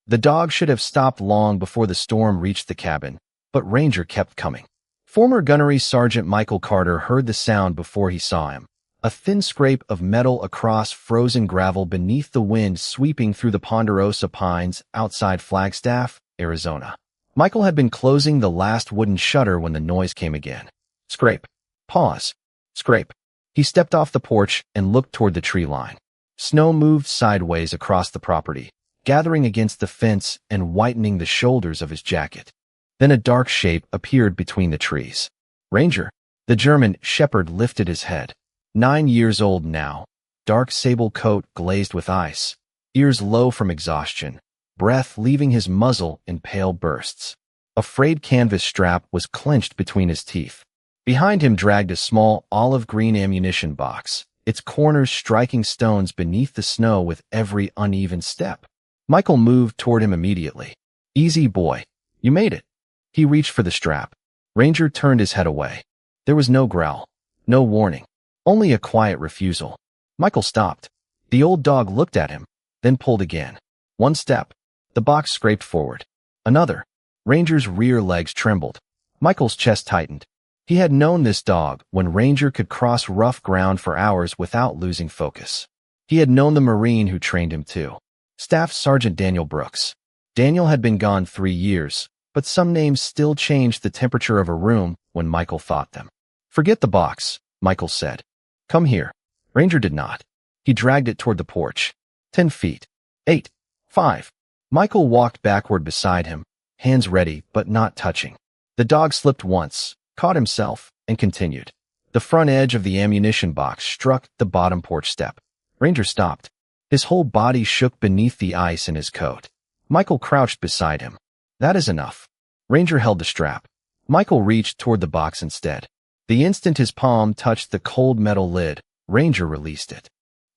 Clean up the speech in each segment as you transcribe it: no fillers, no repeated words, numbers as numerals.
The dog should have stopped long before the storm reached the cabin, but Ranger kept coming. Former Gunnery Sergeant Michael Carter heard the sound before he saw him. A thin scrape of metal across frozen gravel beneath the wind sweeping through the ponderosa pines outside Flagstaff, Arizona. Michael had been closing the last wooden shutter when the noise came again. Scrape. Pause. Scrape. He stepped off the porch and looked toward the tree line. Snow moved sideways across the property, gathering against the fence and whitening the shoulders of his jacket. Then a dark shape appeared between the trees. Ranger. The German shepherd lifted his head. 9 years old now, dark sable coat glazed with ice, ears low from exhaustion, breath leaving his muzzle in pale bursts. A frayed canvas strap was clenched between his teeth. Behind him dragged a small olive-green ammunition box, its corners striking stones beneath the snow with every uneven step. Michael moved toward him immediately. Easy, boy. You made it. He reached for the strap. Ranger turned his head away. There was no growl, no warning. Only a quiet refusal. Michael stopped. The old dog looked at him, then pulled again. One step. The box scraped forward. Another. Ranger's rear legs trembled. Michael's chest tightened. He had known this dog when Ranger could cross rough ground for hours without losing focus. He had known the Marine who trained him too. Staff Sergeant Daniel Brooks. Daniel had been gone 3 years, but some names still changed the temperature of a room when Michael thought them. Forget the box, Michael said. Come here. Ranger did not. He dragged it toward the porch. 10 feet. 8. 5. Michael walked backward beside him, hands ready but not touching. The dog slipped once, caught himself, and continued. The front edge of the ammunition box struck the bottom porch step. Ranger stopped. His whole body shook beneath the ice in his coat. Michael crouched beside him. That is enough. Ranger held the strap. Michael reached toward the box instead. The instant his palm touched the cold metal lid, Ranger released it.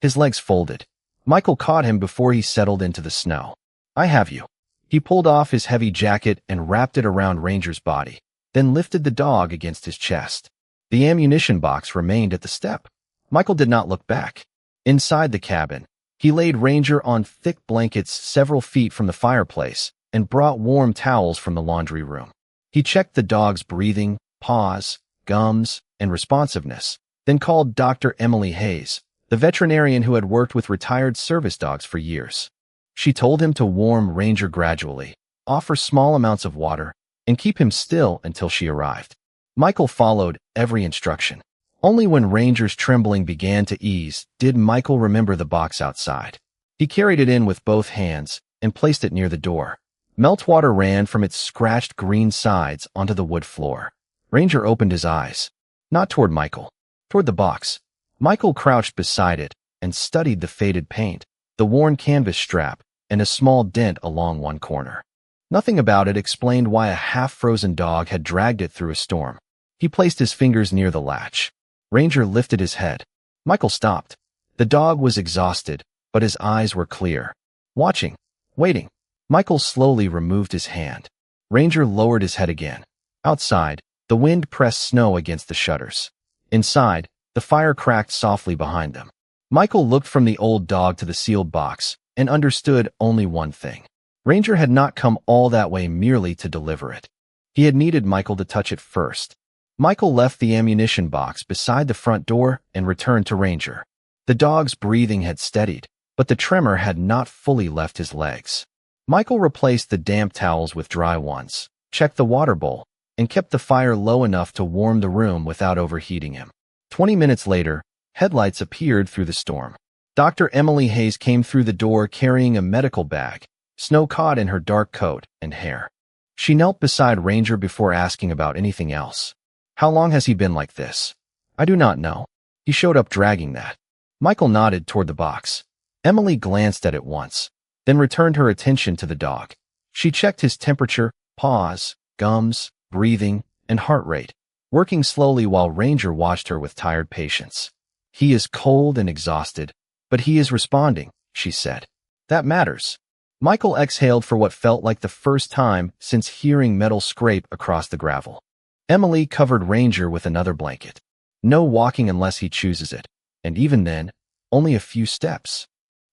His legs folded. Michael caught him before he settled into the snow. I have you. He pulled off his heavy jacket and wrapped it around Ranger's body, then lifted the dog against his chest. The ammunition box remained at the step. Michael did not look back. Inside the cabin, he laid Ranger on thick blankets several feet from the fireplace and brought warm towels from the laundry room. He checked the dog's breathing, paws, gums, and responsiveness, then called Dr. Emily Hayes, the veterinarian who had worked with retired service dogs for years. She told him to warm Ranger gradually, offer small amounts of water, and keep him still until she arrived. Michael followed every instruction. Only when Ranger's trembling began to ease did Michael remember the box outside. He carried it in with both hands and placed it near the door. Meltwater ran from its scratched green sides onto the wood floor. Ranger opened his eyes. Not toward Michael. Toward the box. Michael crouched beside it and studied the faded paint, the worn canvas strap, and a small dent along one corner. Nothing about it explained why a half-frozen dog had dragged it through a storm. He placed his fingers near the latch. Ranger lifted his head. Michael stopped. The dog was exhausted, but his eyes were clear. Watching. Waiting. Michael slowly removed his hand. Ranger lowered his head again. Outside, the wind pressed snow against the shutters. Inside, the fire cracked softly behind them. Michael looked from the old dog to the sealed box and understood only one thing. Ranger had not come all that way merely to deliver it. He had needed Michael to touch it first. Michael left the ammunition box beside the front door and returned to Ranger. The dog's breathing had steadied, but the tremor had not fully left his legs. Michael replaced the damp towels with dry ones, checked the water bowl, and kept the fire low enough to warm the room without overheating him. 20 minutes later, headlights appeared through the storm. Dr. Emily Hayes came through the door carrying a medical bag, snow caught in her dark coat and hair. She knelt beside Ranger before asking about anything else. How long has he been like this? I do not know. He showed up dragging that. Michael nodded toward the box. Emily glanced at it once, then returned her attention to the dog. She checked his temperature, paws, gums, breathing, and heart rate, working slowly while Ranger watched her with tired patience. He is cold and exhausted, but he is responding, she said. That matters. Michael exhaled for what felt like the first time since hearing metal scrape across the gravel. Emily covered Ranger with another blanket. No walking unless he chooses it, and even then, only a few steps.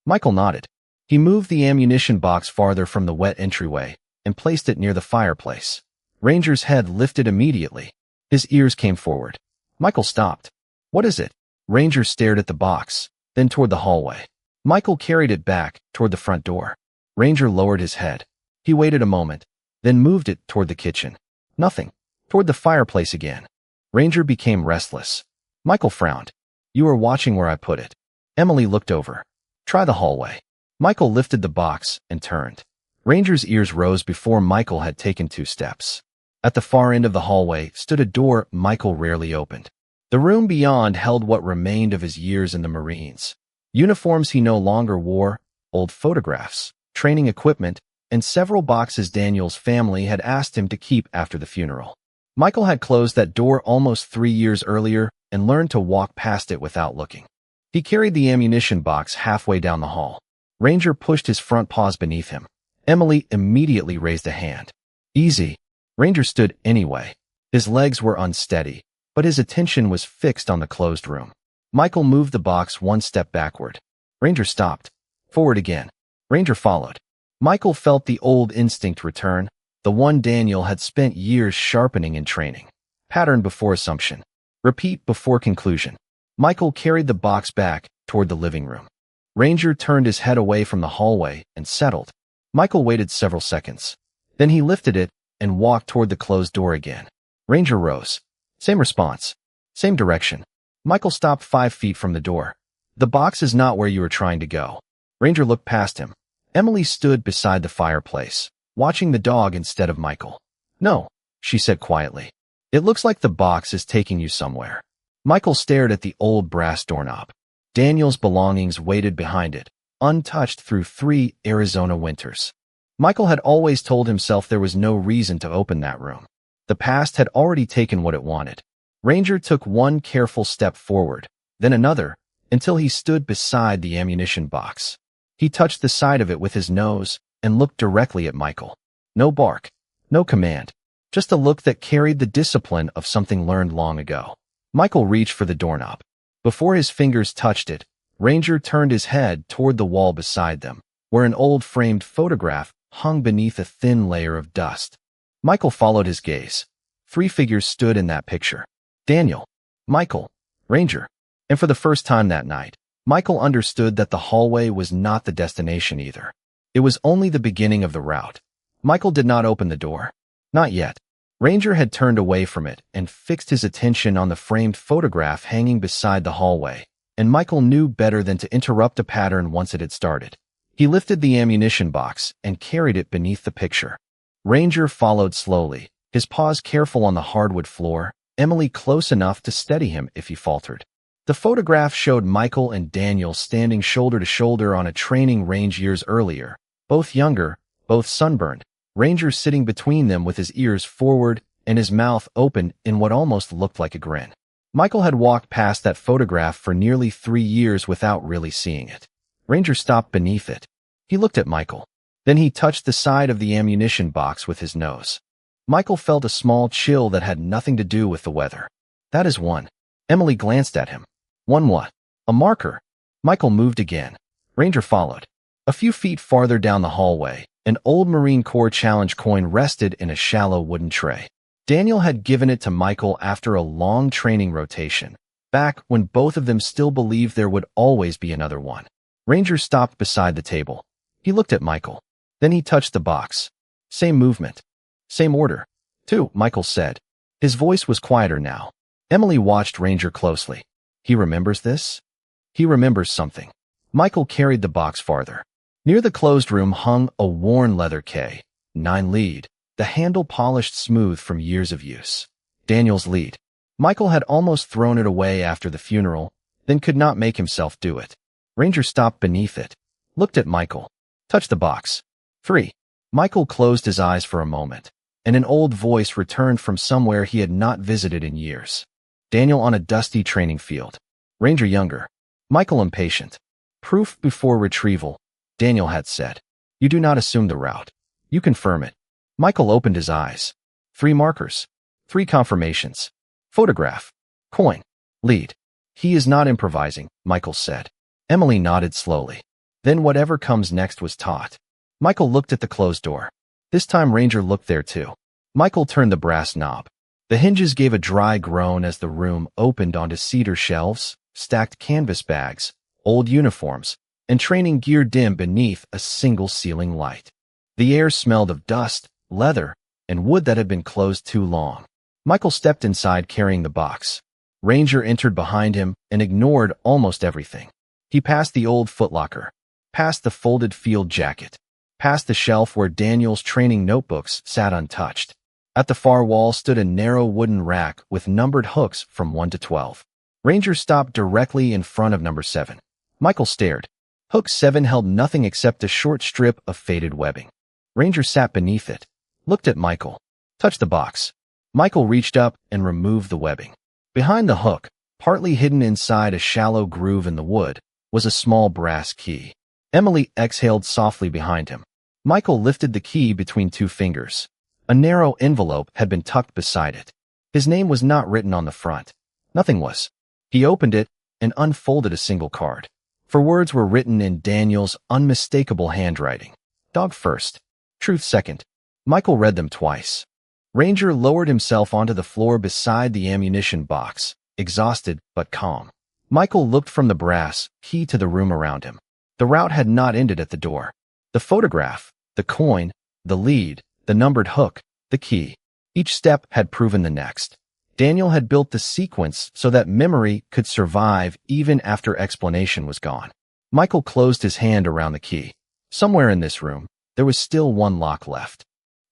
Michael nodded. He moved the ammunition box farther from the wet entryway and placed it near the fireplace. Ranger's head lifted immediately. His ears came forward. Michael stopped. "What is it?" Ranger stared at the box, then toward the hallway. Michael carried it back toward the front door. Ranger lowered his head. He waited a moment, then moved it toward the kitchen. Nothing. Toward the fireplace again. Ranger became restless. Michael frowned. "You were watching where I put it." Emily looked over. "Try the hallway." Michael lifted the box and turned. Ranger's ears rose before Michael had taken 2 steps. At the far end of the hallway stood a door Michael rarely opened. The room beyond held what remained of his years in the Marines. Uniforms he no longer wore, old photographs, training equipment, and several boxes Daniel's family had asked him to keep after the funeral. Michael had closed that door almost 3 years earlier and learned to walk past it without looking. He carried the ammunition box halfway down the hall. Ranger pushed his front paws beneath him. Emily immediately raised a hand. "Easy." Ranger stood anyway. His legs were unsteady, but his attention was fixed on the closed room. Michael moved the box 1 step backward. Ranger stopped. Forward again. Ranger followed. Michael felt the old instinct return, the one Daniel had spent years sharpening and training. Pattern before assumption. Repeat before conclusion. Michael carried the box back toward the living room. Ranger turned his head away from the hallway and settled. Michael waited several seconds. Then he lifted it and walked toward the closed door again. Ranger rose. Same response. Same direction. Michael stopped 5 feet from the door. "The box is not where you were trying to go." Ranger looked past him. Emily stood beside the fireplace, watching the dog instead of Michael. "No," she said quietly. "It looks like the box is taking you somewhere." Michael stared at the old brass doorknob. Daniel's belongings waited behind it, untouched through 3 Arizona winters. Michael had always told himself there was no reason to open that room. The past had already taken what it wanted. Ranger took 1 careful step forward, then another, until he stood beside the ammunition box. He touched the side of it with his nose and looked directly at Michael. No bark, no command, just a look that carried the discipline of something learned long ago. Michael reached for the doorknob. Before his fingers touched it, Ranger turned his head toward the wall beside them, where an old framed photograph hung beneath a thin layer of dust. Michael followed his gaze. 3 figures stood in that picture. Daniel, Michael, Ranger. And for the first time that night, Michael understood that the hallway was not the destination either. It was only the beginning of the route. Michael did not open the door. Not yet. Ranger had turned away from it and fixed his attention on the framed photograph hanging beside the hallway, and Michael knew better than to interrupt a pattern once it had started. He lifted the ammunition box and carried it beneath the picture. Ranger followed slowly, his paws careful on the hardwood floor, Emily close enough to steady him if he faltered. The photograph showed Michael and Daniel standing shoulder to shoulder on a training range years earlier, both younger, both sunburned, Ranger sitting between them with his ears forward and his mouth open in what almost looked like a grin. Michael had walked past that photograph for nearly 3 years without really seeing it. Ranger stopped beneath it. He looked at Michael. Then he touched the side of the ammunition box with his nose. Michael felt a small chill that had nothing to do with the weather. "That is 1. Emily glanced at him. "1 what?" "A marker." Michael moved again. Ranger followed. A few feet farther down the hallway, an old Marine Corps Challenge coin rested in a shallow wooden tray. Daniel had given it to Michael after a long training rotation, back when both of them still believed there would always be another one. Ranger stopped beside the table. He looked at Michael. Then he touched the box. "Same movement. Same order." "2," Michael said. His voice was quieter now. Emily watched Ranger closely. "He remembers this?" "He remembers something." Michael carried the box farther. Near the closed room hung a worn leather K-9 lead, the handle polished smooth from years of use. Daniel's lead. Michael had almost thrown it away after the funeral, then could not make himself do it. Ranger stopped beneath it, looked at Michael, touched the box. 3. Michael closed his eyes for a moment, and an old voice returned from somewhere he had not visited in years. Daniel on a dusty training field. Ranger younger. Michael impatient. "Proof before retrieval," Daniel had said. "You do not assume the route. You confirm it." Michael opened his eyes. 3 markers. 3 confirmations. Photograph. Coin. Lead. "He is not improvising," Michael said. Emily nodded slowly. Then whatever comes next was taut. Michael looked at the closed door. This time Ranger looked there too. Michael turned the brass knob. The hinges gave a dry groan as the room opened onto cedar shelves, stacked canvas bags, old uniforms, and training gear dim beneath a single ceiling light. The air smelled of dust, leather, and wood that had been closed too long. Michael stepped inside carrying the box. Ranger entered behind him and ignored almost everything. He passed the old footlocker, past the folded field jacket, past the shelf where Daniel's training notebooks sat untouched. At the far wall stood a narrow wooden rack with numbered hooks from 1 to 12. Ranger stopped directly in front of number 7. Michael stared. Hook 7 held nothing except a short strip of faded webbing. Ranger sat beneath it, looked at Michael, touched the box. Michael reached up and removed the webbing. Behind the hook, partly hidden inside a shallow groove in the wood, was a small brass key. Emily exhaled softly behind him. Michael lifted the key between 2 fingers. A narrow envelope had been tucked beside it. His name was not written on the front. Nothing was. He opened it and unfolded a single card. For words were written in Daniel's unmistakable handwriting. Dog first. Truth second. Michael read them twice. Ranger lowered himself onto the floor beside the ammunition box, exhausted but calm. Michael looked from the brass key to the room around him. The route had not ended at the door. The photograph, the coin, the lead, the numbered hook, the key. Each step had proven the next. Daniel had built the sequence so that memory could survive even after explanation was gone. Michael closed his hand around the key. Somewhere in this room, there was still one lock left.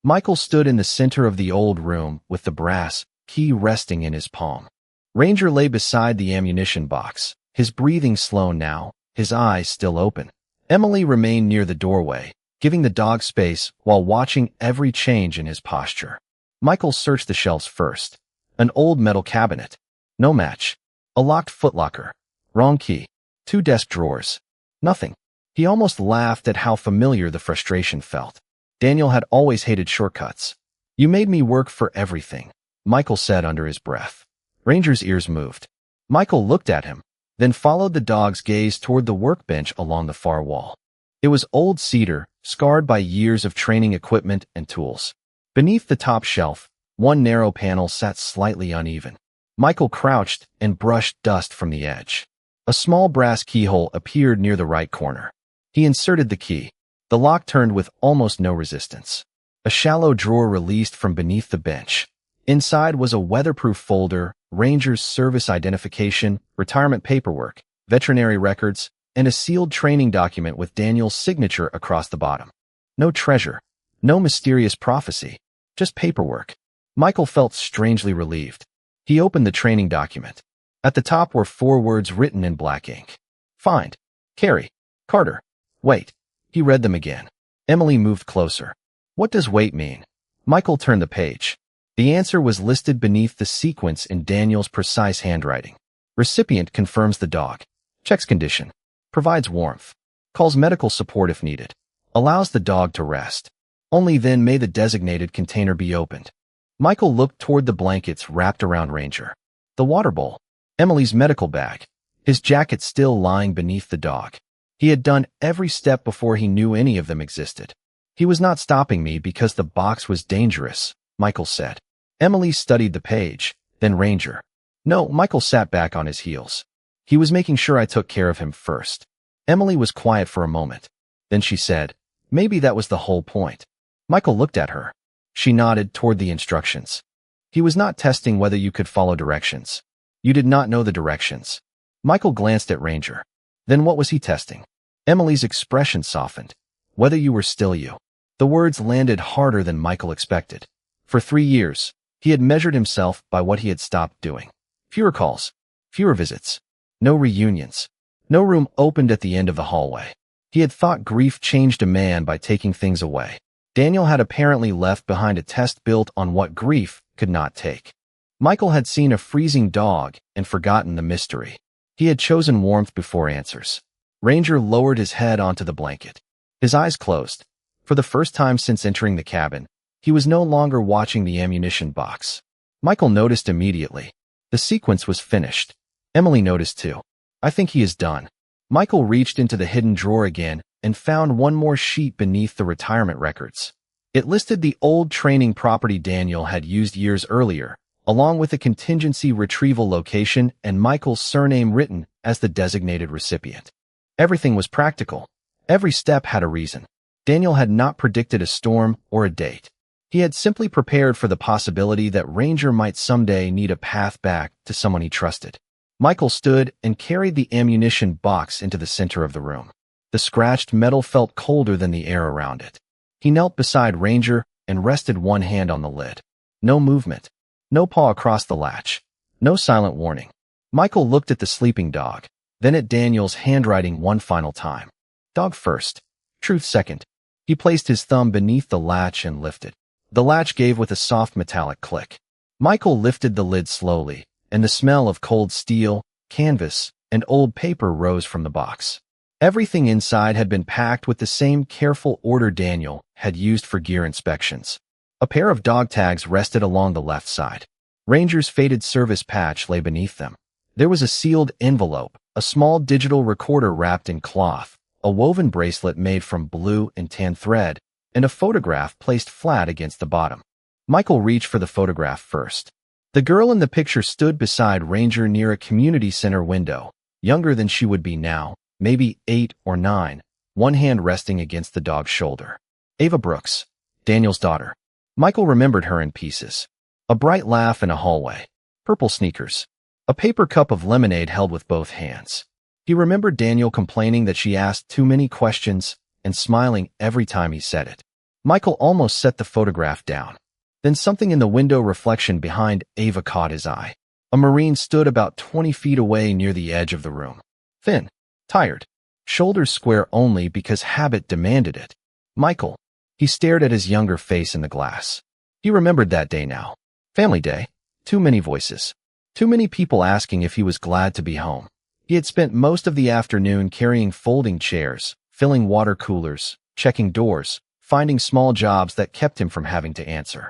Michael stood in the center of the old room with the brass key resting in his palm. Ranger lay beside the ammunition box, his breathing slow now, his eyes still open. Emily remained near the doorway, giving the dog space while watching every change in his posture. Michael searched the shelves first. An old metal cabinet. No match. A locked footlocker. Wrong key. 2 desk drawers. Nothing. He almost laughed at how familiar the frustration felt. Daniel had always hated shortcuts. You made me work for everything, Michael said under his breath. Ranger's ears moved. Michael looked at him, then followed the dog's gaze toward the workbench along the far wall. It was old cedar, scarred by years of training equipment and tools. Beneath the top shelf, one narrow panel sat slightly uneven. Michael crouched and brushed dust from the edge. A small brass keyhole appeared near the right corner. He inserted the key. The lock turned with almost no resistance. A shallow drawer released from beneath the bench. Inside was a weatherproof folder, Ranger's service identification, retirement paperwork, veterinary records, and a sealed training document with Daniel's signature across the bottom. No treasure, no mysterious prophecy, just paperwork. Michael felt strangely relieved. He opened the training document. At the top were 4 words written in black ink. Find. Carry. Carter. Wait. He read them again. Emily moved closer. What does wait mean? Michael turned the page. The answer was listed beneath the sequence in Daniel's precise handwriting. Recipient confirms the dog. Checks condition. Provides warmth. Calls medical support if needed. Allows the dog to rest. Only then may the designated container be opened. Michael looked toward the blankets wrapped around Ranger. The water bowl. Emily's medical bag. His jacket still lying beneath the dog. He had done every step before he knew any of them existed. He was not stopping me because the box was dangerous, Michael said. Emily studied the page, then Ranger. No, Michael sat back on his heels. He was making sure I took care of him first. Emily was quiet for a moment. Then she said, maybe that was the whole point. Michael looked at her. She nodded toward the instructions. He was not testing whether you could follow directions. You did not know the directions. Michael glanced at Ranger. Then what was he testing? Emily's expression softened. Whether you were still you. The words landed harder than Michael expected. For 3 years, he had measured himself by what he had stopped doing. Fewer calls. Fewer visits. No reunions. No room opened at the end of the hallway. He had thought grief changed a man by taking things away. Daniel had apparently left behind a test built on what grief could not take. Michael had seen a freezing dog and forgotten the mystery. He had chosen warmth before answers. Ranger lowered his head onto the blanket. His eyes closed. For the first time since entering the cabin, he was no longer watching the ammunition box. Michael noticed immediately. The sequence was finished. Emily noticed too. I think he is done. Michael reached into the hidden drawer again and found one more sheet beneath the retirement records. It listed the old training property Daniel had used years earlier, along with a contingency retrieval location and Michael's surname written as the designated recipient. Everything was practical. Every step had a reason. Daniel had not predicted a storm or a date. He had simply prepared for the possibility that Ranger might someday need a path back to someone he trusted. Michael stood and carried the ammunition box into the center of the room. The scratched metal felt colder than the air around it. He knelt beside Ranger and rested one hand on the lid. No movement. No paw across the latch. No silent warning. Michael looked at the sleeping dog, then at Daniel's handwriting one final time. Dog first. Truth second. He placed his thumb beneath the latch and lifted. The latch gave with a soft metallic click. Michael lifted the lid slowly, and the smell of cold steel, canvas, and old paper rose from the box. Everything inside had been packed with the same careful order Daniel had used for gear inspections. A pair of dog tags rested along the left side. Ranger's faded service patch lay beneath them. There was a sealed envelope, a small digital recorder wrapped in cloth, a woven bracelet made from blue and tan thread, and a photograph placed flat against the bottom. Michael reached for the photograph first. The girl in the picture stood beside Ranger near a community center window, younger than she would be now, maybe 8 or 9, one hand resting against the dog's shoulder. Ava Brooks, Daniel's daughter. Michael remembered her in pieces. A bright laugh in a hallway. Purple sneakers. A paper cup of lemonade held with both hands. He remembered Daniel complaining that she asked too many questions and smiling every time he said it. Michael almost set the photograph down. Then something in the window reflection behind Ava caught his eye. A Marine stood about 20 feet away near the edge of the room. Thin, tired, shoulders square only because habit demanded it. Michael. He stared at his younger face in the glass. He remembered that day now. Family day. Too many voices. Too many people asking if he was glad to be home. He had spent most of the afternoon carrying folding chairs, filling water coolers, checking doors, finding small jobs that kept him from having to answer.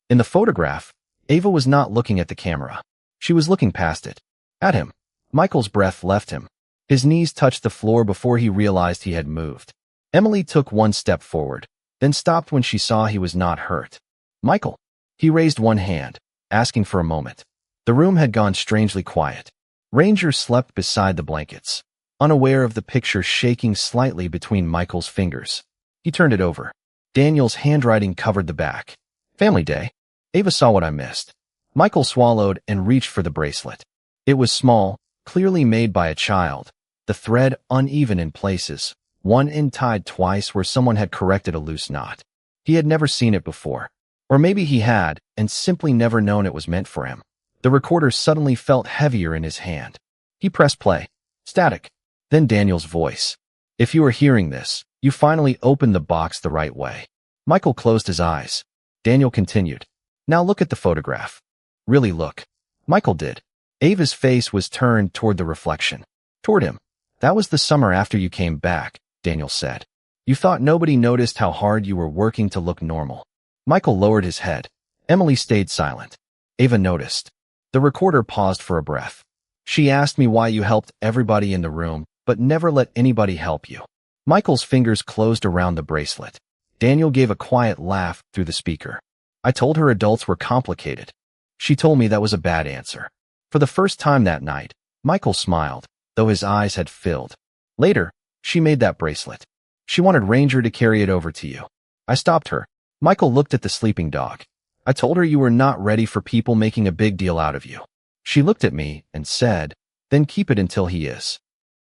In the photograph, Ava was not looking at the camera. She was looking past it. At him. Michael's breath left him. His knees touched the floor before he realized he had moved. Emily took one step forward, then stopped when she saw he was not hurt. Michael. He raised one hand, asking for a moment. The room had gone strangely quiet. Ranger slept beside the blankets, unaware of the picture shaking slightly between Michael's fingers. He turned it over. Daniel's handwriting covered the back. Family day. Ava saw what I missed. Michael swallowed and reached for the bracelet. It was small, clearly made by a child, the thread uneven in places, one end tied twice where someone had corrected a loose knot. He had never seen it before. Or maybe he had, and simply never known it was meant for him. The recorder suddenly felt heavier in his hand. He pressed play. Static. Then Daniel's voice. If you are hearing this, you finally opened the box the right way. Michael closed his eyes. Daniel continued. Now look at the photograph. Really look. Michael did. Ava's face was turned toward the reflection. Toward him. That was the summer after you came back, Daniel said. You thought nobody noticed how hard you were working to look normal. Michael lowered his head. Emily stayed silent. Ava noticed. The recorder paused for a breath. She asked me why you helped everybody in the room, but never let anybody help you. Michael's fingers closed around the bracelet. Daniel gave a quiet laugh through the speaker. I told her adults were complicated. She told me that was a bad answer. For the first time that night, Michael smiled, though his eyes had filled. Later, she made that bracelet. She wanted Ranger to carry it over to you. I stopped her. Michael looked at the sleeping dog. I told her you were not ready for people making a big deal out of you. She looked at me and said, then keep it until he is.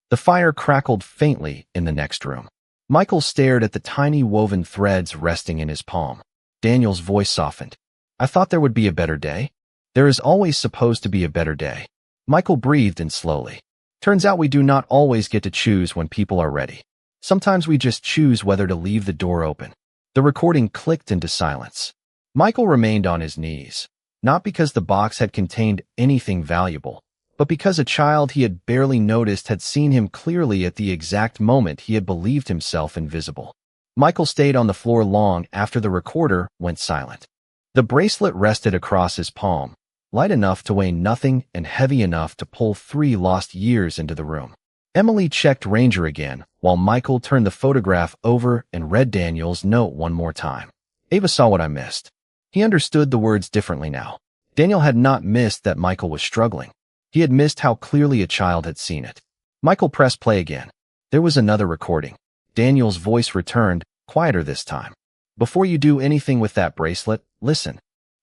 The fire crackled faintly in the next room. Michael stared at the tiny woven threads resting in his palm. Daniel's voice softened. I thought there would be a better day. There is always supposed to be a better day. Michael breathed in slowly. Turns out we do not always get to choose when people are ready. Sometimes we just choose whether to leave the door open. The recording clicked into silence. Michael remained on his knees, not because the box had contained anything valuable, but because a child he had barely noticed had seen him clearly at the exact moment he had believed himself invisible. Michael stayed on the floor long after the recorder went silent. The bracelet rested across his palm, light enough to weigh nothing and heavy enough to pull 3 lost years into the room. Emily checked Ranger again, while Michael turned the photograph over and read Daniel's note one more time. Ava saw what I missed. He understood the words differently now. Daniel had not missed that Michael was struggling. He had missed how clearly a child had seen it. Michael pressed play again. There was another recording. Daniel's voice returned, quieter this time. Before you do anything with that bracelet, listen.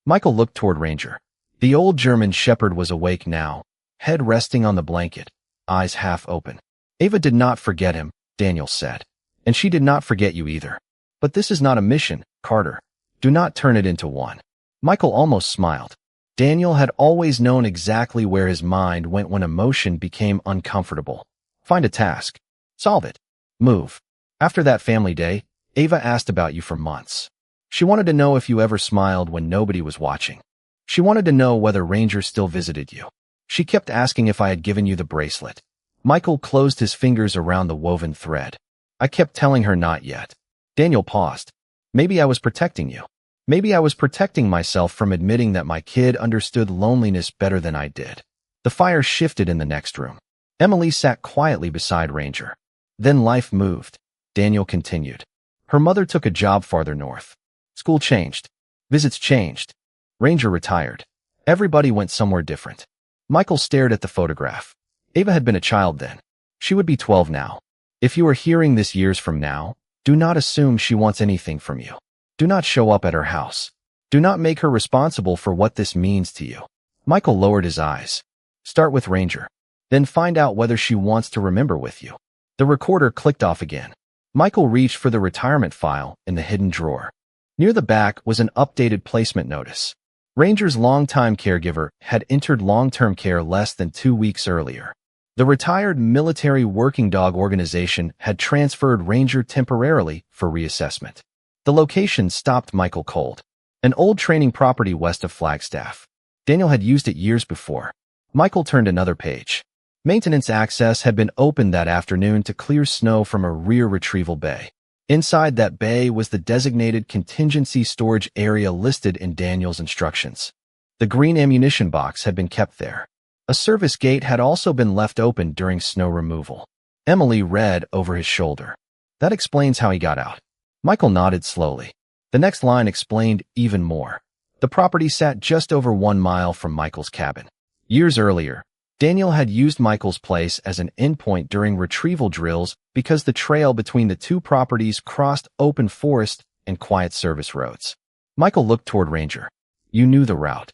Michael looked toward Ranger. The old German shepherd was awake now, head resting on the blanket, eyes half open. Ava did not forget him, Daniel said. And she did not forget you either. But this is not a mission, Carter. Do not turn it into one. Michael almost smiled. Daniel had always known exactly where his mind went when emotion became uncomfortable. Find a task. Solve it. Move. After that family day, Ava asked about you for months. She wanted to know if you ever smiled when nobody was watching. She wanted to know whether Ranger still visited you. She kept asking if I had given you the bracelet. Michael closed his fingers around the woven thread. I kept telling her not yet. Daniel paused. Maybe I was protecting you. Maybe I was protecting myself from admitting that my kid understood loneliness better than I did. The fire shifted in the next room. Emily sat quietly beside Ranger. Then life moved. Daniel continued. Her mother took a job farther north. School changed. Visits changed. Ranger retired. Everybody went somewhere different. Michael stared at the photograph. Ava had been a child then. She would be 12 now. If you are hearing this years from now, do not assume she wants anything from you. Do not show up at her house. Do not make her responsible for what this means to you. Michael lowered his eyes. Start with Ranger. Then find out whether she wants to remember with you. The recorder clicked off again. Michael reached for the retirement file in the hidden drawer. Near the back was an updated placement notice. Ranger's longtime caregiver had entered long-term care less than 2 weeks earlier. The retired military working dog organization had transferred Ranger temporarily for reassessment. The location stopped Michael cold. An old training property west of Flagstaff. Daniel had used it years before. Michael turned another page. Maintenance access had been opened that afternoon to clear snow from a rear retrieval bay. Inside that bay was the designated contingency storage area listed in Daniel's instructions. The green ammunition box had been kept there. A service gate had also been left open during snow removal. Emily read over his shoulder. That explains how he got out. Michael nodded slowly. The next line explained even more. The property sat just over 1 mile from Michael's cabin. Years earlier, Daniel had used Michael's place as an endpoint during retrieval drills because the trail between the two properties crossed open forest and quiet service roads. Michael looked toward Ranger. You knew the route.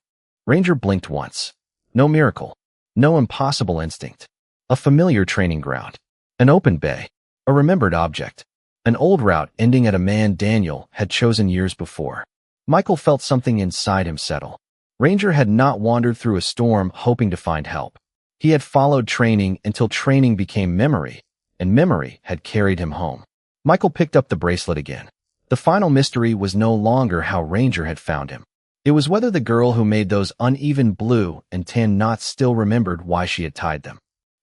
Ranger blinked once. No miracle. No impossible instinct. A familiar training ground. An open bay. A remembered object. An old route ending at a man Daniel had chosen years before. Michael felt something inside him settle. Ranger had not wandered through a storm hoping to find help. He had followed training until training became memory, and memory had carried him home. Michael picked up the bracelet again. The final mystery was no longer how Ranger had found him. It was whether the girl who made those uneven blue and tan knots still remembered why she had tied them.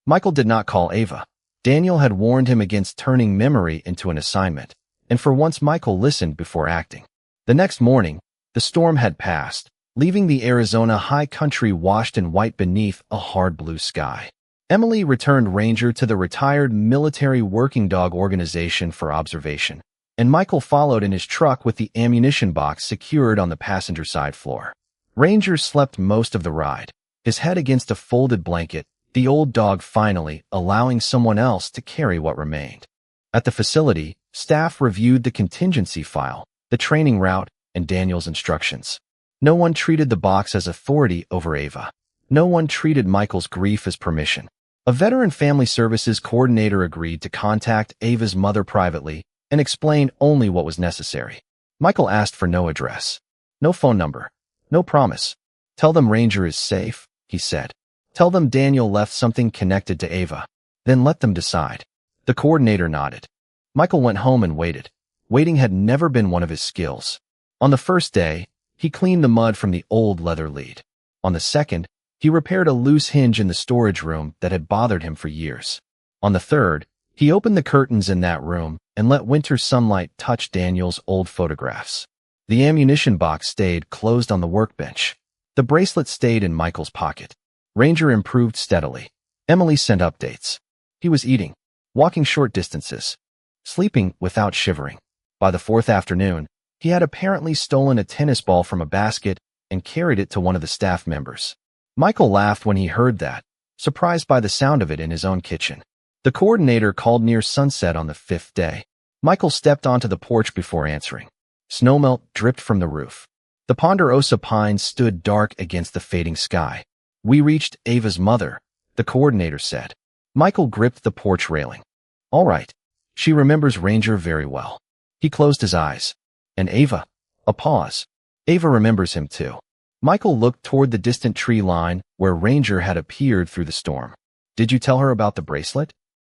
Michael did not call Ava. Daniel had warned him against turning memory into an assignment, and for once Michael listened before acting. The next morning, the storm had passed, leaving the Arizona high country washed in white beneath a hard blue sky. Emily returned Ranger to the retired military working dog organization for observation, and Michael followed in his truck with the ammunition box secured on the passenger side floor. Ranger slept most of the ride, his head against a folded blanket, the old dog finally allowing someone else to carry what remained. At the facility, staff reviewed the contingency file, the training route, and Daniel's instructions. No one treated the box as authority over Ava. No one treated Michael's grief as permission. A veteran family services coordinator agreed to contact Ava's mother privately and explain only what was necessary. Michael asked for no address, no phone number, no promise. Tell them Ranger is safe, he said. Tell them Daniel left something connected to Ava. Then let them decide. The coordinator nodded. Michael went home and waited. Waiting had never been one of his skills. On the first day, he cleaned the mud from the old leather lead. On the second, he repaired a loose hinge in the storage room that had bothered him for years. On the third, he opened the curtains in that room and let winter sunlight touch Daniel's old photographs. The ammunition box stayed closed on the workbench. The bracelet stayed in Michael's pocket. Ranger improved steadily. Emily sent updates. He was eating, walking short distances, sleeping without shivering. By the fourth afternoon, he had apparently stolen a tennis ball from a basket and carried it to one of the staff members. Michael laughed when he heard that, surprised by the sound of it in his own kitchen. The coordinator called near sunset on the fifth day. Michael stepped onto the porch before answering. Snowmelt dripped from the roof. The ponderosa pines stood dark against the fading sky. We reached Ava's mother, the coordinator said. Michael gripped the porch railing. All right. She remembers Ranger very well. He closed his eyes. And Ava? A pause. Ava remembers him too. Michael looked toward the distant tree line where Ranger had appeared through the storm. Did you tell her about the bracelet?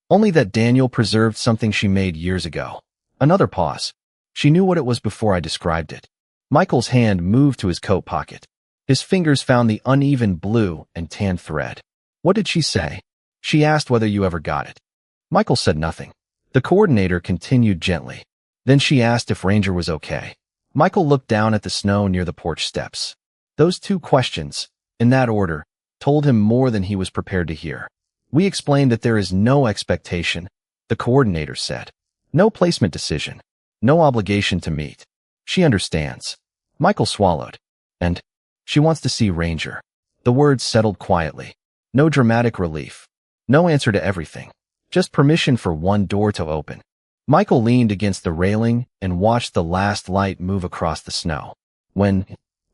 Only that Daniel preserved something she made years ago. Another pause. She knew what it was before I described it. Michael's hand moved to his coat pocket. His fingers found the uneven blue and tan thread. What did she say? She asked whether you ever got it. Michael said nothing. The coordinator continued gently. Then she asked if Ranger was okay. Michael looked down at the snow near the porch steps. Those two questions, in that order, told him more than he was prepared to hear. We explained that there is no expectation, the coordinator said. No placement decision. No obligation to meet. She understands. Michael swallowed. And she wants to see Ranger. The words settled quietly. No dramatic relief. No answer to everything. Just permission for one door to open. Michael leaned against the railing and watched the last light move across the snow. When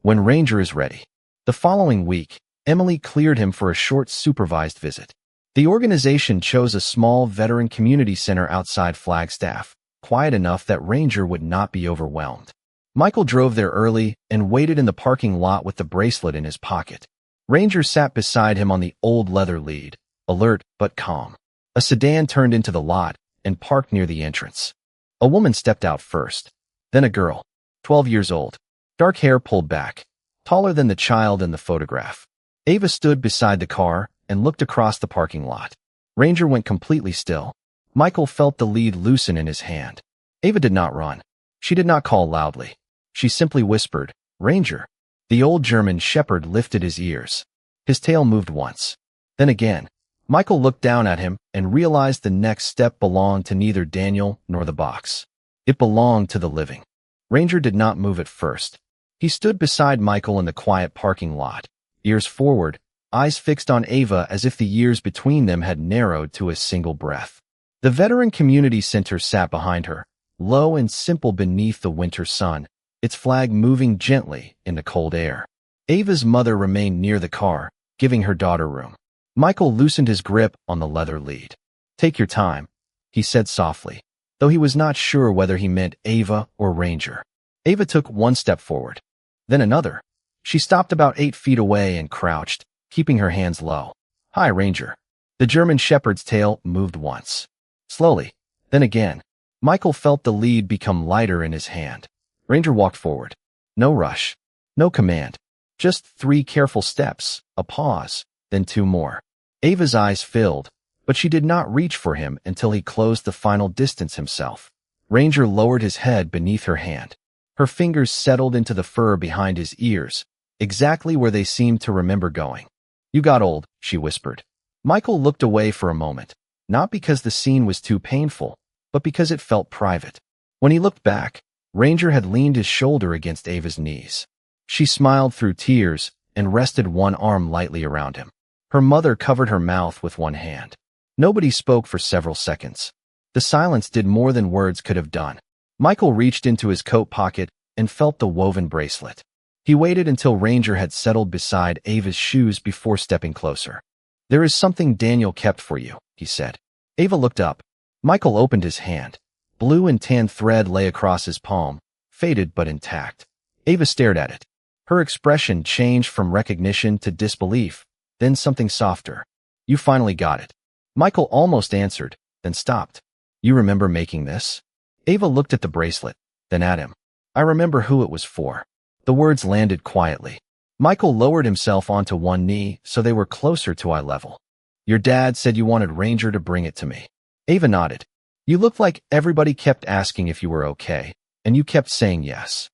Ranger is ready. The following week, Emily cleared him for a short supervised visit. The organization chose a small veteran community center outside Flagstaff, quiet enough that Ranger would not be overwhelmed. Michael drove there early and waited in the parking lot with the bracelet in his pocket. Ranger sat beside him on the old leather lead, alert but calm. A sedan turned into the lot and parked near the entrance. A woman stepped out first. Then a girl, 12 years old, dark hair pulled back, taller than the child in the photograph. Ava stood beside the car and looked across the parking lot. Ranger went completely still. Michael felt the lead loosen in his hand. Ava did not run. She did not call loudly. She simply whispered, Ranger. The old German shepherd lifted his ears. His tail moved once. Then again. Michael looked down at him and realized the next step belonged to neither Daniel nor the box. It belonged to the living. Ranger did not move at first. He stood beside Michael in the quiet parking lot, ears forward, eyes fixed on Ava as if the years between them had narrowed to a single breath. The Veteran Community Center sat behind her, low and simple beneath the winter sun, its flag moving gently in the cold air. Ava's mother remained near the car, giving her daughter room. Michael loosened his grip on the leather lead. Take your time, he said softly, though he was not sure whether he meant Ava or Ranger. Ava took one step forward, then another. She stopped about 8 feet away and crouched, keeping her hands low. Hi, Ranger. The German shepherd's tail moved once. Slowly, then again. Michael felt the lead become lighter in his hand. Ranger walked forward. No rush. No command. Just 3 careful steps, a pause, then 2 more. Ava's eyes filled, but she did not reach for him until he closed the final distance himself. Ranger lowered his head beneath her hand. Her fingers settled into the fur behind his ears, exactly where they seemed to remember going. You got old, she whispered. Michael looked away for a moment, not because the scene was too painful, but because it felt private. When he looked back, Ranger had leaned his shoulder against Ava's knees. She smiled through tears and rested one arm lightly around him. Her mother covered her mouth with one hand. Nobody spoke for several seconds. The silence did more than words could have done. Michael reached into his coat pocket and felt the woven bracelet. He waited until Ranger had settled beside Ava's shoes before stepping closer. There is something Daniel kept for you, he said. Ava looked up. Michael opened his hand. Blue and tan thread lay across his palm, faded but intact. Ava stared at it. Her expression changed from recognition to disbelief, then something softer. You finally got it. Michael almost answered, then stopped. You remember making this? Ava looked at the bracelet, then at him. I remember who it was for. The words landed quietly. Michael lowered himself onto one knee so they were closer to eye level. Your dad said you wanted Ranger to bring it to me. Ava nodded. You looked like everybody kept asking if you were okay, and you kept saying yes.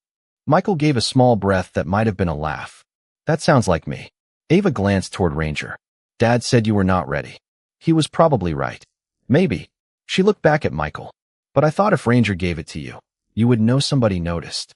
Michael gave a small breath that might have been a laugh. That sounds like me. Ava glanced toward Ranger. Dad said you were not ready. He was probably right. Maybe. She looked back at Michael. But I thought if Ranger gave it to you, you would know somebody noticed.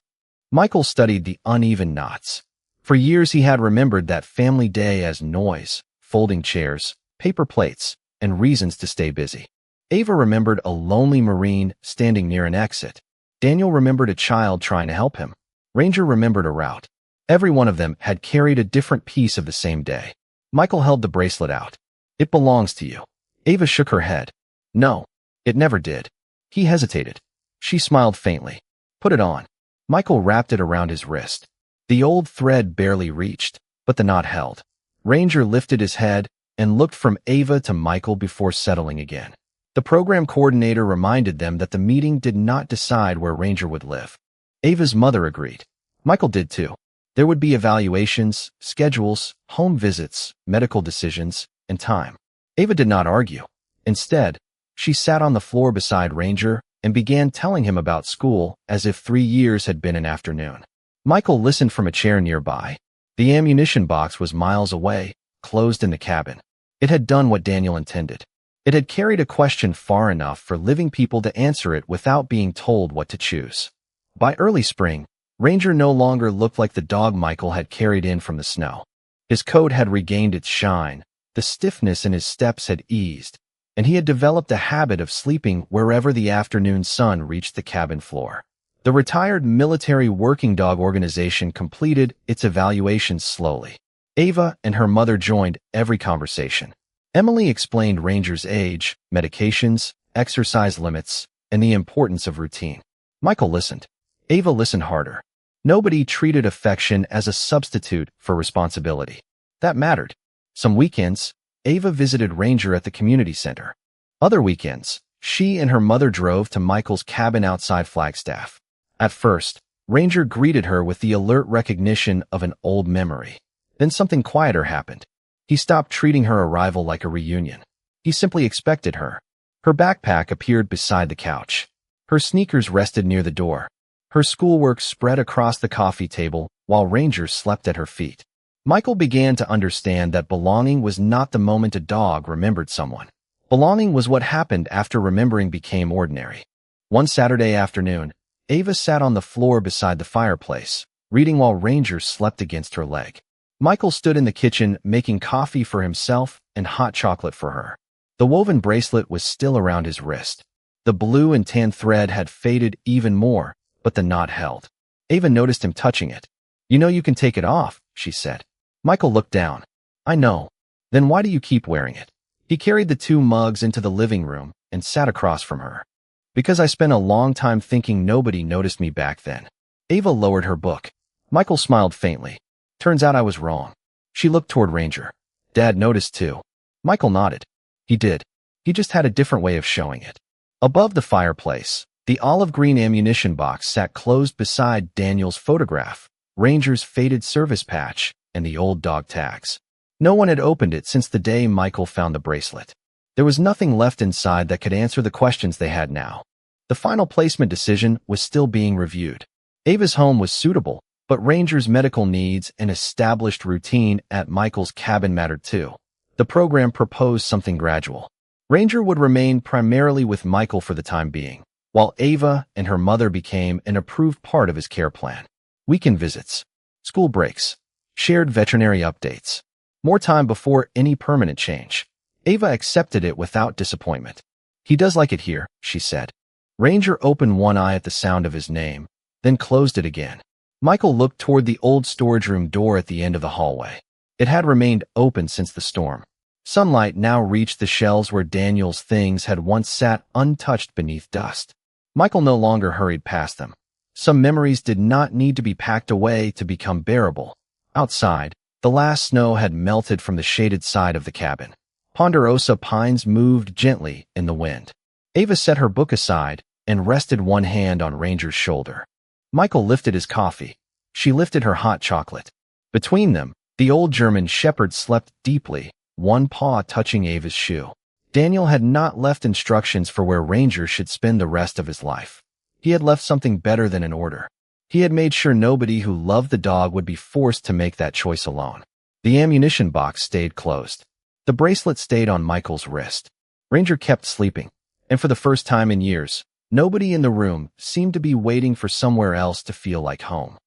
Michael studied the uneven knots. For years he had remembered that family day as noise, folding chairs, paper plates, and reasons to stay busy. Ava remembered a lonely Marine standing near an exit. Daniel remembered a child trying to help him. Ranger remembered a route. Every one of them had carried a different piece of the same day. Michael held the bracelet out. It belongs to you. Ava shook her head. No, it never did. He hesitated. She smiled faintly. Put it on. Michael wrapped it around his wrist. The old thread barely reached, but the knot held. Ranger lifted his head and looked from Ava to Michael before settling again. The program coordinator reminded them that the meeting did not decide where Ranger would live. Ava's mother agreed. Michael did too. There would be evaluations, schedules, home visits, medical decisions, and time. Ava did not argue. Instead, she sat on the floor beside Ranger and began telling him about school as if 3 years had been an afternoon. Michael listened from a chair nearby. The ammunition box was miles away, closed in the cabin. It had done what Daniel intended. It had carried a question far enough for living people to answer it without being told what to choose. By early spring, Ranger no longer looked like the dog Michael had carried in from the snow. His coat had regained its shine, the stiffness in his steps had eased, and he had developed a habit of sleeping wherever the afternoon sun reached the cabin floor. The retired military working dog organization completed its evaluations slowly. Ava and her mother joined every conversation. Emily explained Ranger's age, medications, exercise limits, and the importance of routine. Michael listened. Ava listened harder. Nobody treated affection as a substitute for responsibility. That mattered. Some weekends, Ava visited Ranger at the community center. Other weekends, she and her mother drove to Michael's cabin outside Flagstaff. At first, Ranger greeted her with the alert recognition of an old memory. Then something quieter happened. He stopped treating her arrival like a reunion. He simply expected her. Her backpack appeared beside the couch. Her sneakers rested near the door. Her schoolwork spread across the coffee table while Ranger slept at her feet. Michael began to understand that belonging was not the moment a dog remembered someone. Belonging was what happened after remembering became ordinary. One Saturday afternoon, Ava sat on the floor beside the fireplace, reading while Ranger slept against her leg. Michael stood in the kitchen making coffee for himself and hot chocolate for her. The woven bracelet was still around his wrist. The blue and tan thread had faded even more, but the knot held. Ava noticed him touching it. "You know you can take it off," she said. Michael looked down. "I know. Then why do you keep wearing it?" He carried the 2 mugs into the living room and sat across from her. "Because I spent a long time thinking nobody noticed me back then." Ava lowered her book. Michael smiled faintly. "Turns out I was wrong." She looked toward Ranger. "Dad noticed too." Michael nodded. He did. He just had a different way of showing it. Above the fireplace, the olive green ammunition box sat closed beside Daniel's photograph, Ranger's faded service patch, and the old dog tags. No one had opened it since the day Michael found the bracelet. There was nothing left inside that could answer the questions they had now. The final placement decision was still being reviewed. Ava's home was suitable, but Ranger's medical needs and established routine at Michael's cabin mattered too. The program proposed something gradual. Ranger would remain primarily with Michael for the time being, while Ava and her mother became an approved part of his care plan. Weekend visits, school breaks, shared veterinary updates. More time before any permanent change. Ava accepted it without disappointment. "He does like it here," she said. Ranger opened one eye at the sound of his name, then closed it again. Michael looked toward the old storage room door at the end of the hallway. It had remained open since the storm. Sunlight now reached the shelves where Daniel's things had once sat untouched beneath dust. Michael no longer hurried past them. Some memories did not need to be packed away to become bearable. Outside, the last snow had melted from the shaded side of the cabin. Ponderosa pines moved gently in the wind. Ava set her book aside and rested one hand on Ranger's shoulder. Michael lifted his coffee. She lifted her hot chocolate. Between them, the old German shepherd slept deeply, one paw touching Ava's shoe. Daniel had not left instructions for where Ranger should spend the rest of his life. He had left something better than an order. He had made sure nobody who loved the dog would be forced to make that choice alone. The ammunition box stayed closed. The bracelet stayed on Michael's wrist. Ranger kept sleeping, and for the first time in years, nobody in the room seemed to be waiting for somewhere else to feel like home.